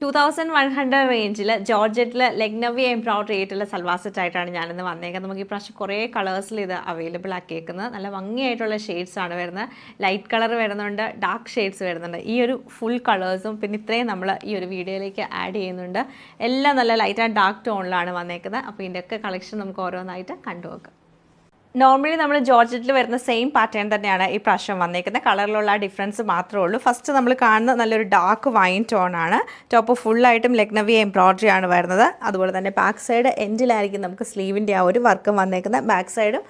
2100 റേഞ്ചിൽ ജോർജറ്റിൽ ലെഗ്നവി എംബ്രോയിഡറി ആയിട്ടുള്ള സൽവാർ സെറ്റ് ആയിട്ടാണ് ഞാനിന്ന് വന്നേക്കുന്നത്. നമുക്ക് ഈ പ്രാവശ്യം കുറേ കളേഴ്സിൽ ഇത് അവൈലബിൾ ആക്കിയേക്കുന്നത്. നല്ല ഭംഗിയായിട്ടുള്ള ഷെയ്ഡ്സ് ആണ് വരുന്നത്. ലൈറ്റ് കളർ വരുന്നുണ്ട്, ഡാർക്ക് ഷെയ്ഡ്സ് വരുന്നുണ്ട്. ഈ ഒരു ഫുൾ കളേഴ്സും പിന്നെ ഇത്രയും നമ്മൾ ഈ ഒരു വീഡിയോയിലേക്ക് ആഡ് ചെയ്യുന്നുണ്ട്. എല്ലാം നല്ല ലൈറ്റ് ആൻഡ് ഡാർക്ക് ടോണിലാണ് വന്നേക്കുന്നത്. അപ്പോൾ ഇതിൻ്റെയൊക്കെ കളക്ഷൻ നമുക്ക് ഓരോന്നായിട്ട് കണ്ടുനോക്കാം. നോർമലി നമ്മൾ ജോർജറ്റിൽ വരുന്ന സെയിം പാറ്റേൺ തന്നെയാണ് ഈ പ്രാവശ്യം വന്നേക്കുന്നത്. കളറിലുള്ള ഡിഫറൻസ് മാത്രമേ ഉള്ളൂ. ഫസ്റ്റ് നമ്മൾ കാണുന്ന നല്ലൊരു ഡാർക്ക് വൈൻ ടോണാണ്. ടോപ്പ് ഫുള്ളായിട്ടും ലെഗ്നവി എംബ്രോയിഡറി ആണ് വരുന്നത്. അതുപോലെ തന്നെ ബാക്ക് സൈഡ് എൻഡിലായിരിക്കും നമുക്ക് സ്ലീവിൻ്റെ ആ ഒരു വർക്കും വന്നേക്കുന്നത്. ബാക്ക് സൈഡും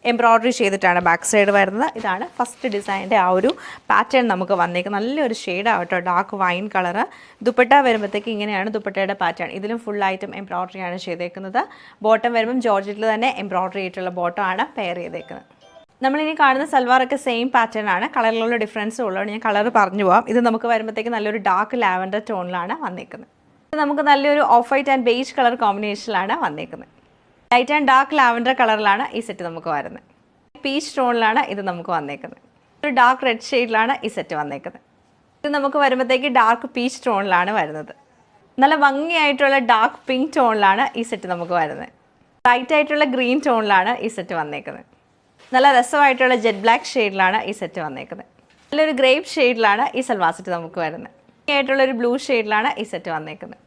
എംബ്രോയിഡറി ചെയ്തിട്ടാണ് ബാക്ക് സൈഡ് വരുന്നത്. ഇതാണ് ഫസ്റ്റ് ഡിസൈനിൻ്റെ ആ ഒരു പാറ്റേൺ നമുക്ക് വന്നേക്കുന്നത്. നല്ലൊരു ഷെയ്ഡാണ് കേട്ടോ, ഡാർക്ക് വൈൻ കളറ്. ദുപ്പട്ട വരുമ്പോഴത്തേക്ക് ഇങ്ങനെയാണ് ദുപ്പട്ടയുടെ പാറ്റേൺ. ഇതിലും ഫുള്ളായിട്ടും എംബ്രോയിഡറി ആണ് ചെയ്തേക്കുന്നത്. ബോട്ടം വരുമ്പം ജോർജറ്റിൽ തന്നെ എംബ്രോയിഡറി ആയിട്ടുള്ള ബോട്ടം ആണ് പെയർ ചെയ്തേക്കുന്നത്. നമ്മളിനി കാണുന്ന സൽവാറൊക്കെ സെയിം പാറ്റേൺ ആണ്. കളറിലുള്ള ഡിഫറൻസ് ഉള്ളതുകൊണ്ട് ഞാൻ കളർ പറഞ്ഞു പോകാം. ഇത് നമുക്ക് വരുമ്പോഴത്തേക്ക് നല്ലൊരു ഡാർക്ക് ലാവൻഡർ ടോണിലാണ് വന്നേക്കുന്നത്. ഇത് നമുക്ക് നല്ലൊരു off white and beige colour കോമ്പിനേഷനിലാണ് വന്നേക്കുന്നത്. ലൈറ്റ് ആൻഡ് ഡാർക്ക് ലാവൻഡർ കളറിലാണ് ഈ സെറ്റ് നമുക്ക് വരുന്നത്. പീച്ച് ടോണിലാണ് ഇത് നമുക്ക് വന്നേക്കുന്നത്. ഒരു ഡാർക്ക് റെഡ് ഷെയ്ഡിലാണ് ഈ സെറ്റ് വന്നേക്കുന്നത്. ഇത് നമുക്ക് വരുമ്പോഴത്തേക്ക് ഡാർക്ക് പീച്ച് ടോണിലാണ് വരുന്നത്. നല്ല ഭംഗിയായിട്ടുള്ള ഡാർക്ക് പിങ്ക് ടോണിലാണ് ഈ സെറ്റ് നമുക്ക് വരുന്നത്. ലൈറ്റ് ആയിട്ടുള്ള ഗ്രീൻ ടോണിലാണ് ഈ സെറ്റ് വന്നേക്കുന്നത്. നല്ല രസമായിട്ടുള്ള ജെറ്റ് ബ്ലാക്ക് ഷെയ്ഡിലാണ് ഈ സെറ്റ് വന്നേക്കുന്നത്. നല്ലൊരു ഗ്രേപ്പ് ഷെയ്ഡിലാണ് ഈ സൽവാർ സെറ്റ് നമുക്ക് വരുന്നത്. ആയിട്ടുള്ളൊരു ബ്ലൂ ഷെയ്ഡിലാണ് ഈ സെറ്റ് വന്നേക്കുന്നത്.